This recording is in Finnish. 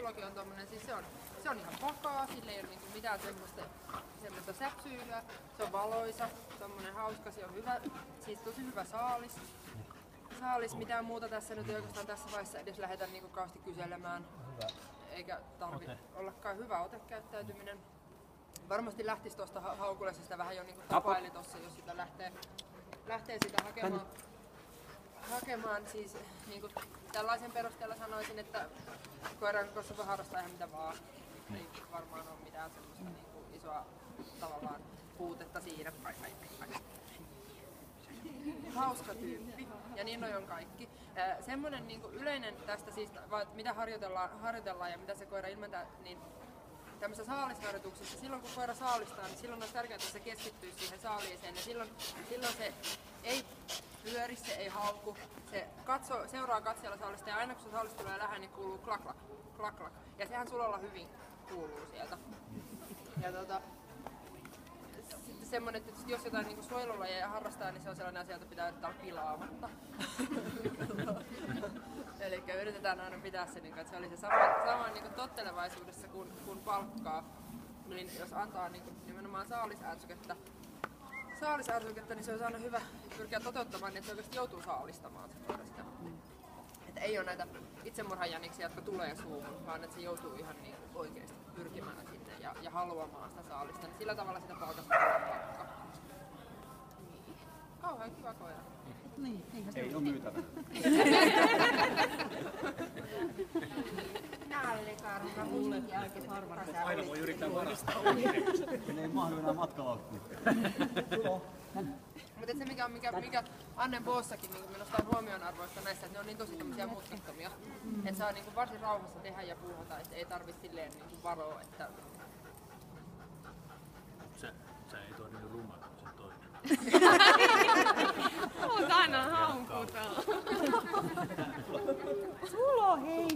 psykologi on tommonen, siis se on ihan vakaa, sillä ei ole niinku mitään semmoista säpsyilyä, se on valoisa, tommonen hauska, se on hyvä, siis tosi hyvä saalis, mitään muuta tässä nyt ei oikeastaan tässä vaiheessa edes lähdetä niinku kauheasti kyselemään, eikä tarvitse ollakaan hyvä otekäyttäytyminen. Varmasti lähtisi tuosta haukulesesta vähän jo niinku tapaili tossa, jos sitä lähtee sitä hakemaan siis niinku tällaisen perusteella sanoisin, että koiran kanssa voi harrastaa ihan mitä vaan. Ei varmaan ole mitään semmoista niinku isoa tavallaan puutetta siinä. Hauska tyyppi ja niin on kaikki. Semmoinen niinku yleinen tästä siis, mitä harjoitellaan ja mitä se koira ilmentää, niin tämmöisessä saalisharjoituksessa, silloin kun koira saalistaa, niin silloin on tärkeää, että se keskittyy siihen saaliiseen ja silloin se ei pyöri, se ei hauku, se seuraa katseella saalista ja aina kun se saalis tulee lähellä, niin kuuluu klak klak, klak klak. Ja sehän Sulalla hyvin kuuluu sieltä. Ja sitten semmonen, että jos jotain niinku suojelulajeja harrastaa, niin se on sellainen asia, jota pitää yrittää olla pilaamatta. Eli yritetään aina pitää se, että se oli se sama niin tottelevaisuudessa kun palkkaa. Niin jos antaa niin nimenomaan saalisärsytettä, niin se on aina hyvä pyrkiä toteuttamaan, niin että se oikeasti joutuu saalistamaan sitä. Että ei ole näitä itsemurhajäniksiä, jotka tulee suuhun, vaan että se joutuu ihan niin oikeasti pyrkimään sinne ja haluamaan sitä saalista. Niin sillä tavalla sitä palkasta tulee palkka. Kauhean kiva koira. Niin, ei ole myytävä. Nallikarva, mulle jälkeen harvan. Aina voi yrittää varastaa. Ei mahdu enää matkalaukkuun. Mutta se mikä Annen Boossakin niin minusta on huomionarvoista näissä, että ne on niin tosi tämmöisiä mutkattomia. Että saa niin kuin varsin rauhassa tehdä ja puuhata, että ei tarvitse silleen niin kuin varoa, että... Sä ei toimi niin rummat kuin se toinen. Oot aina haukutella. Sulo hei!